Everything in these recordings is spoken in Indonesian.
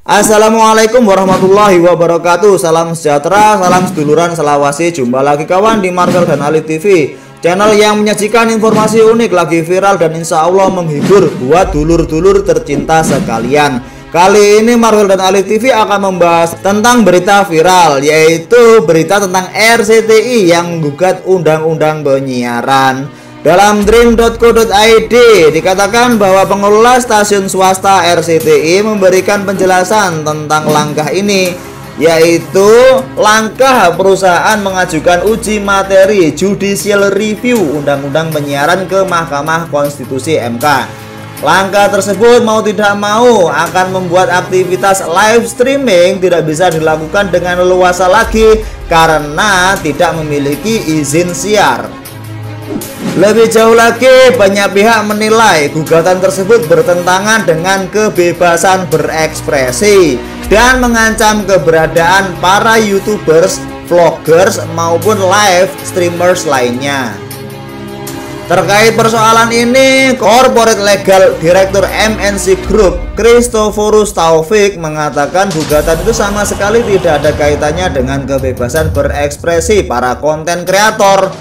Assalamualaikum warahmatullahi wabarakatuh. Salam sejahtera, salam seduluran selawasi. Jumpa lagi kawan di Marvel dan Ali TV, channel yang menyajikan informasi unik, lagi viral dan insya Allah menghibur buat dulur-dulur tercinta sekalian. Kali ini Marvel dan Ali TV akan membahas tentang berita viral, yaitu berita tentang RCTI yang menggugat undang-undang penyiaran. Dalam dream.co.id dikatakan bahwa pengelola stasiun swasta RCTI memberikan penjelasan tentang langkah ini, yaitu langkah perusahaan mengajukan uji materi judicial review undang-undang penyiaran ke Mahkamah Konstitusi (MK). Langkah tersebut mau tidak mau akan membuat aktivitas live streaming tidak bisa dilakukan dengan leluasa lagi karena tidak memiliki izin siar. Lebih jauh lagi, banyak pihak menilai gugatan tersebut bertentangan dengan kebebasan berekspresi dan mengancam keberadaan para YouTubers, vloggers maupun live streamers lainnya. Terkait persoalan ini, Corporate Legal Director MNC Group, Christophorus Taufik, mengatakan gugatan itu sama sekali tidak ada kaitannya dengan kebebasan berekspresi para konten kreator.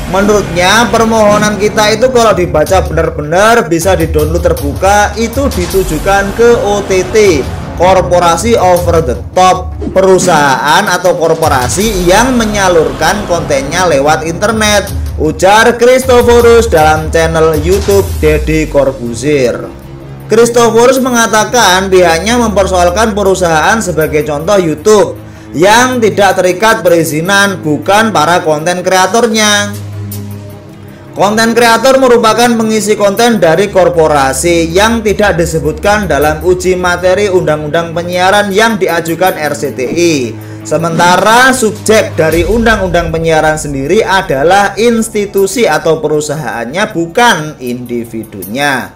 Menurutnya, permohonan kita itu kalau dibaca benar-benar bisa di-download terbuka, itu ditujukan ke OTT, korporasi over the top, perusahaan atau korporasi yang menyalurkan kontennya lewat internet, ujar Christophorus dalam channel YouTube Deddy Corbuzier. Christophorus mengatakan pihaknya mempersoalkan perusahaan sebagai contoh YouTube yang tidak terikat perizinan, bukan para konten kreatornya. Konten kreator merupakan pengisi konten dari korporasi yang tidak disebutkan dalam uji materi undang-undang penyiaran yang diajukan RCTI. Sementara subjek dari undang-undang penyiaran sendiri adalah institusi atau perusahaannya, bukan individunya.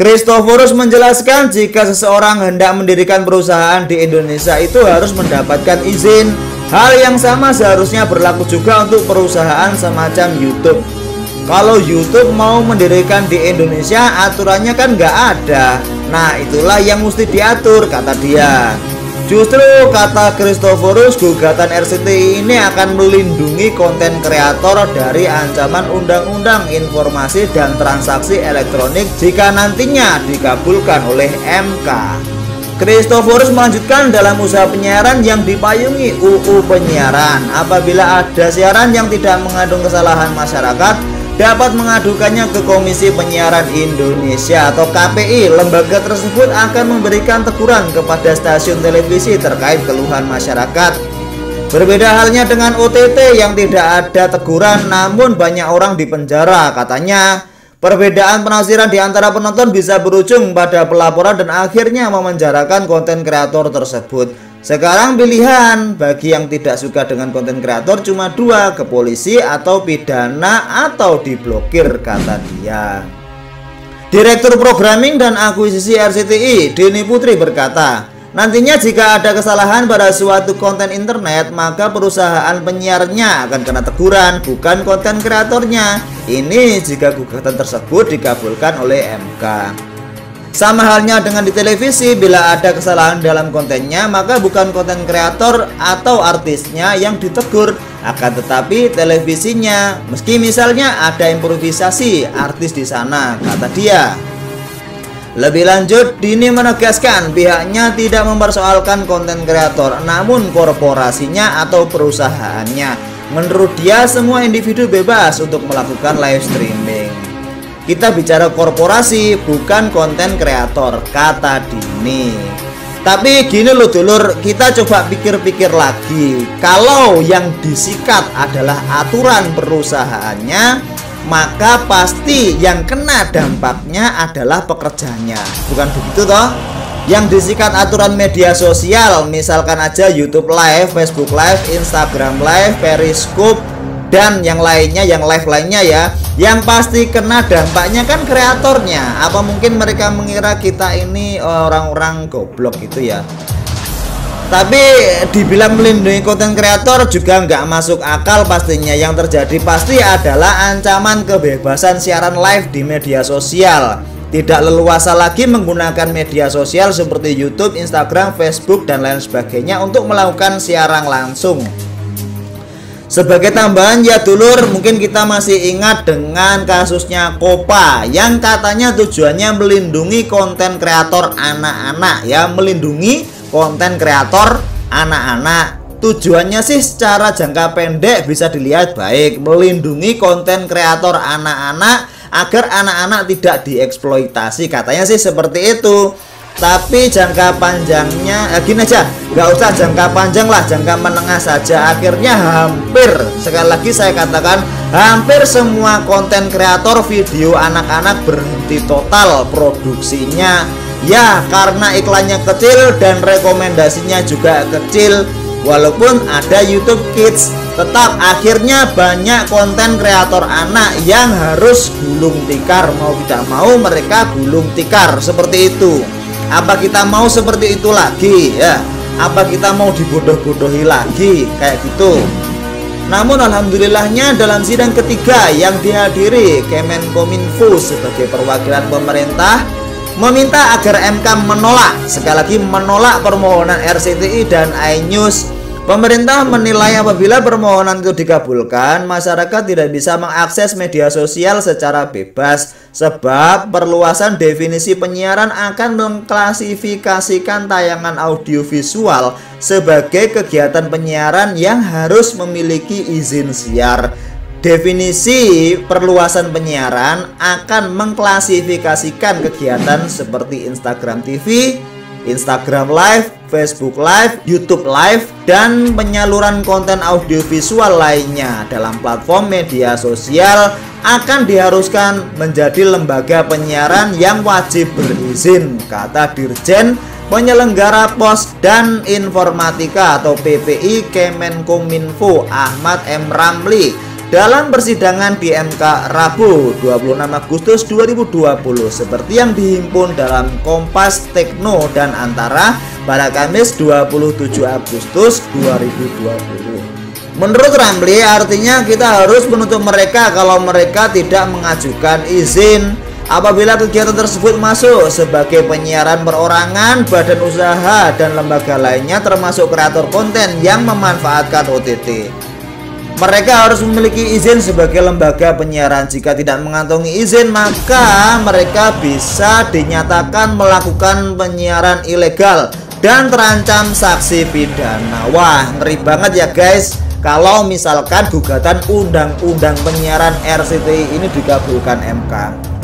Christophorus menjelaskan jika seseorang hendak mendirikan perusahaan di Indonesia itu harus mendapatkan izin. Hal yang sama seharusnya berlaku juga untuk perusahaan semacam YouTube. Kalau YouTube mau mendirikan di Indonesia, aturannya kan nggak ada. Nah, itulah yang mesti diatur, kata dia. Justru, kata Christophorus, gugatan RCTI ini akan melindungi konten kreator dari ancaman Undang-Undang Informasi dan Transaksi Elektronik jika nantinya dikabulkan oleh MK. Christophorus melanjutkan, dalam usaha penyiaran yang dipayungi UU Penyiaran, apabila ada siaran yang tidak mengandung kesalahan, masyarakat dapat mengadukannya ke Komisi Penyiaran Indonesia atau KPI. Lembaga tersebut akan memberikan teguran kepada stasiun televisi terkait keluhan masyarakat. Berbeda halnya dengan OTT yang tidak ada teguran namun banyak orang dipenjara, katanya. Perbedaan penafsiran di antara penonton bisa berujung pada pelaporan dan akhirnya memenjarakan konten kreator tersebut. Sekarang pilihan bagi yang tidak suka dengan konten kreator cuma dua, ke polisi atau pidana atau diblokir, kata dia. Direktur Programming dan Akuisisi RCTI, Deni Putri, berkata, nantinya jika ada kesalahan pada suatu konten internet, maka perusahaan penyiarnya akan kena teguran, bukan konten kreatornya. Ini jika gugatan tersebut dikabulkan oleh MK. Sama halnya dengan di televisi, bila ada kesalahan dalam kontennya, maka bukan konten kreator atau artisnya yang ditegur, akan tetapi televisinya. Meski misalnya ada improvisasi artis di sana, kata dia. Lebih lanjut, Dini menegaskan pihaknya tidak mempersoalkan konten kreator, namun korporasinya atau perusahaannya. Menurut dia, semua individu bebas untuk melakukan live streaming. Kita bicara korporasi, bukan konten kreator, kata Dini. Tapi gini loh dulur, kita coba pikir-pikir lagi. Kalau yang disikat adalah aturan perusahaannya, maka pasti yang kena dampaknya adalah pekerjanya, bukan begitu toh? Yang disikat aturan media sosial, misalkan aja YouTube Live, Facebook Live, Instagram Live, Periscope, dan yang lainnya, yang live lainnya ya, yang pasti kena dampaknya kan kreatornya. Apa mungkin mereka mengira kita ini orang-orang goblok gitu ya? Tapi dibilang melindungi konten kreator juga nggak masuk akal pastinya. Yang terjadi pasti adalah ancaman kebebasan siaran live di media sosial. tidak leluasa lagi menggunakan media sosial seperti YouTube, Instagram, Facebook, dan lain sebagainya untuk melakukan siaran langsung. Sebagai tambahan ya dulur, mungkin kita masih ingat dengan kasusnya Kopa yang katanya tujuannya melindungi konten kreator anak-anak ya, melindungi konten kreator anak-anak. Tujuannya sih secara jangka pendek bisa dilihat baik, melindungi konten kreator anak-anak agar anak-anak tidak dieksploitasi, katanya sih seperti itu. Tapi jangka panjangnya gini aja, nggak usah jangka panjang lah, jangka menengah saja. Akhirnya hampir, sekali lagi saya katakan, hampir semua konten kreator video anak-anak berhenti total produksinya. Ya karena iklannya kecil dan rekomendasinya juga kecil. Walaupun ada YouTube Kids, tetap akhirnya banyak konten kreator anak yang harus gulung tikar. Mau tidak mau mereka gulung tikar, seperti itu. Apa kita mau seperti itu lagi ya? Apa kita mau dibodoh-bodohi lagi kayak gitu? Namun alhamdulillahnya dalam sidang ketiga yang dihadiri Kemenkominfo sebagai perwakilan pemerintah meminta agar MK menolak, sekali lagi menolak permohonan RCTI dan iNews. Pemerintah menilai apabila permohonan itu dikabulkan, masyarakat tidak bisa mengakses media sosial secara bebas sebab perluasan definisi penyiaran akan mengklasifikasikan tayangan audiovisual sebagai kegiatan penyiaran yang harus memiliki izin siar. Definisi perluasan penyiaran akan mengklasifikasikan kegiatan seperti Instagram TV, Instagram Live, Facebook Live, YouTube Live, dan penyaluran konten audiovisual lainnya dalam platform media sosial akan diharuskan menjadi lembaga penyiaran yang wajib berizin, kata Dirjen Penyelenggara Pos dan Informatika atau PPI Kemenkominfo Ahmad M. Ramli dalam persidangan di MK Rabu 26 Agustus 2020 seperti yang dihimpun dalam Kompas, Tekno, dan Antara pada Kamis 27 Agustus 2020. Menurut Ramli, artinya kita harus menuntut mereka kalau mereka tidak mengajukan izin apabila kegiatan tersebut masuk sebagai penyiaran perorangan, badan usaha, dan lembaga lainnya termasuk kreator konten yang memanfaatkan OTT. Mereka harus memiliki izin sebagai lembaga penyiaran. Jika tidak mengantongi izin, maka mereka bisa dinyatakan melakukan penyiaran ilegal dan terancam sanksi pidana. Wah, ngeri banget ya guys. Kalau misalkan gugatan undang-undang penyiaran RCTI ini dikabulkan MK.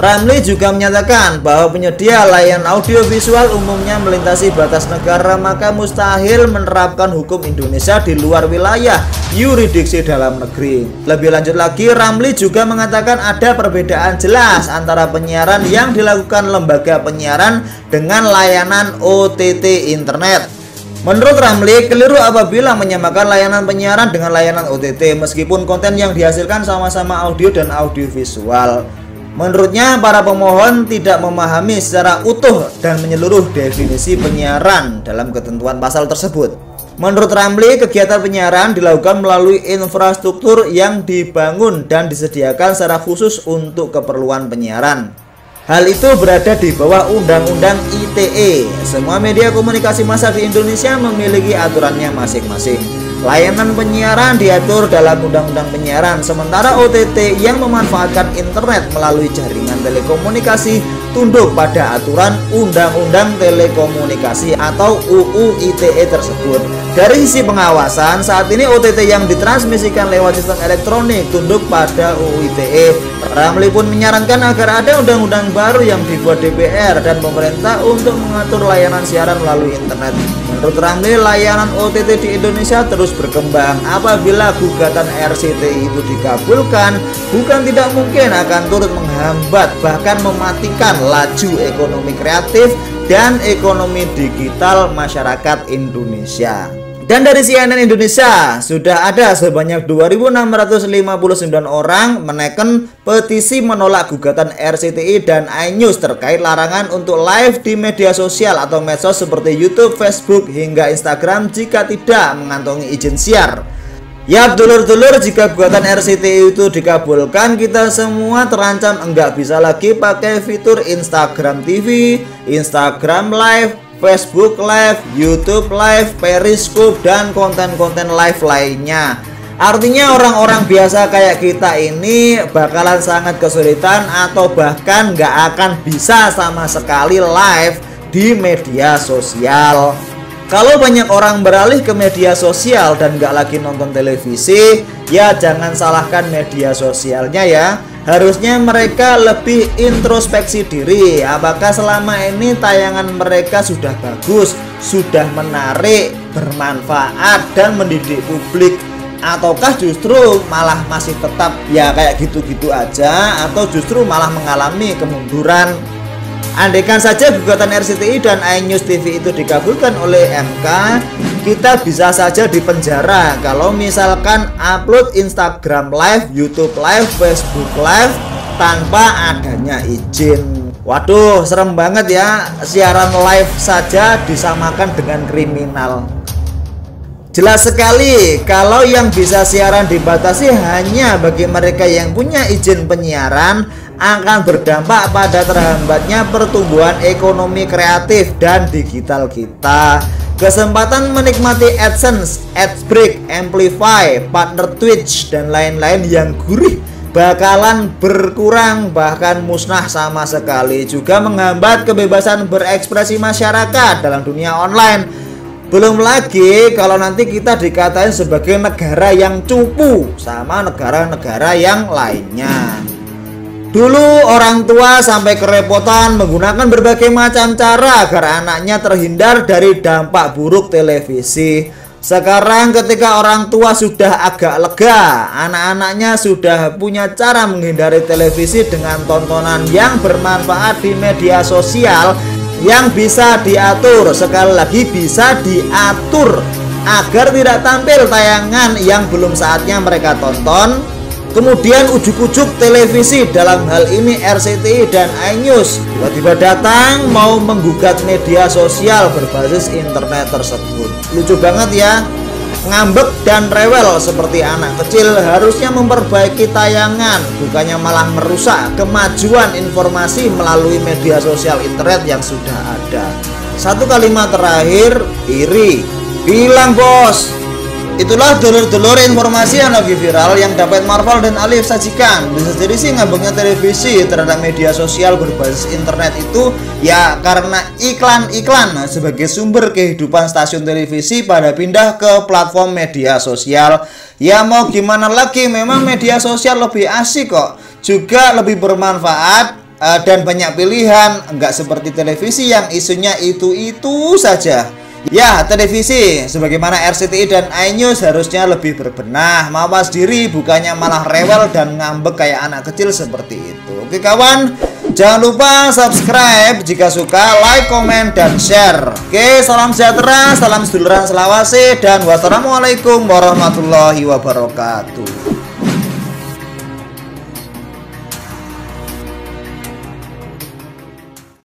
Ramli juga menyatakan bahwa penyedia layanan audiovisual umumnya melintasi batas negara, maka mustahil menerapkan hukum Indonesia di luar wilayah yurisdiksi dalam negeri. Lebih lanjut lagi, Ramli juga mengatakan ada perbedaan jelas antara penyiaran yang dilakukan lembaga penyiaran dengan layanan OTT internet. Menurut Ramli, keliru apabila menyamakan layanan penyiaran dengan layanan OTT meskipun konten yang dihasilkan sama-sama audio dan audiovisual. Menurutnya, para pemohon tidak memahami secara utuh dan menyeluruh definisi penyiaran dalam ketentuan pasal tersebut. Menurut Ramli, kegiatan penyiaran dilakukan melalui infrastruktur yang dibangun dan disediakan secara khusus untuk keperluan penyiaran. Hal itu berada di bawah Undang-Undang ITE. Semua media komunikasi massa di Indonesia memiliki aturannya masing-masing. Layanan penyiaran diatur dalam Undang-Undang Penyiaran, sementara OTT yang memanfaatkan internet melalui jaringan telekomunikasi tunduk pada aturan Undang-Undang Telekomunikasi atau UU ITE tersebut. Dari sisi pengawasan, saat ini OTT yang ditransmisikan lewat sistem elektronik tunduk pada UU ITE. Ramli pun menyarankan agar ada undang-undang baru yang dibuat DPR dan pemerintah untuk mengatur layanan siaran melalui internet. Menurut Ramli, layanan OTT di Indonesia terus berkembang. Apabila gugatan RCTI itu dikabulkan, bukan tidak mungkin akan turut menghambat bahkan mematikan laju ekonomi kreatif dan ekonomi digital masyarakat Indonesia. Dan dari CNN Indonesia, sudah ada sebanyak 2.659 orang menekan petisi menolak gugatan RCTI dan iNews terkait larangan untuk live di media sosial atau medsos seperti YouTube, Facebook, hingga Instagram jika tidak mengantongi izin siar. Ya dulur-dulur, jika gugatan RCTI itu dikabulkan, kita semua terancam enggak bisa lagi pakai fitur Instagram TV, Instagram Live, Facebook Live, YouTube Live, Periscope, dan konten-konten live lainnya. Artinya orang-orang biasa kayak kita ini bakalan sangat kesulitan atau bahkan nggak akan bisa sama sekali live di media sosial. Kalau banyak orang beralih ke media sosial dan nggak lagi nonton televisi, ya jangan salahkan media sosialnya ya. Harusnya mereka lebih introspeksi diri. Apakah selama ini tayangan mereka sudah bagus, sudah menarik, bermanfaat, dan mendidik publik? Ataukah justru malah masih tetap ya kayak gitu-gitu aja, atau justru malah mengalami kemunduran? Andaikan saja gugatan RCTI dan iNews TV itu dikabulkan oleh MK, kita bisa saja dipenjara kalau misalkan upload Instagram Live, YouTube Live, Facebook Live tanpa adanya izin. Waduh, serem banget ya, siaran live saja disamakan dengan kriminal. Jelas sekali kalau yang bisa siaran dibatasi hanya bagi mereka yang punya izin penyiaran, akan berdampak pada terhambatnya pertumbuhan ekonomi kreatif dan digital kita. Kesempatan menikmati AdSense, AdBreak, Amplify, partner Twitch, dan lain-lain yang gurih bakalan berkurang bahkan musnah sama sekali. Juga menghambat kebebasan berekspresi masyarakat dalam dunia online. Belum lagi kalau nanti kita dikatain sebagai negara yang cupu sama negara-negara yang lainnya. Dulu orang tua sampai kerepotan menggunakan berbagai macam cara agar anaknya terhindar dari dampak buruk televisi. Sekarang ketika orang tua sudah agak lega, anak-anaknya sudah punya cara menghindari televisi dengan tontonan yang bermanfaat di media sosial yang bisa diatur. Sekali lagi bisa diatur agar tidak tampil tayangan yang belum saatnya mereka tonton. Kemudian ujuk-ujuk televisi, dalam hal ini RCTI dan iNews, tiba-tiba datang mau menggugat media sosial berbasis internet tersebut. Lucu banget ya, ngambek dan rewel seperti anak kecil. Harusnya memperbaiki tayangan, bukannya malah merusak kemajuan informasi melalui media sosial internet yang sudah ada. Satu kalimat terakhir, iri. Bilang bos. Itulah dulur-dulur informasi yang lagi viral yang dapat Marvel dan Alif sajikan. Bisa jadi sih ngambeknya televisi terhadap media sosial berbasis internet itu ya karena iklan-iklan sebagai sumber kehidupan stasiun televisi pada pindah ke platform media sosial. Ya mau gimana lagi, memang media sosial lebih asik kok, juga lebih bermanfaat dan banyak pilihan, enggak seperti televisi yang isunya itu-itu saja. Ya, televisi sebagaimana RCTI dan iNews harusnya lebih berbenah, mawas diri, bukannya malah rewel dan ngambek kayak anak kecil seperti itu. Oke kawan, jangan lupa subscribe jika suka, like, komen, dan share. Oke, salam sejahtera, salam seduluran selawase, dan wassalamualaikum warahmatullahi wabarakatuh.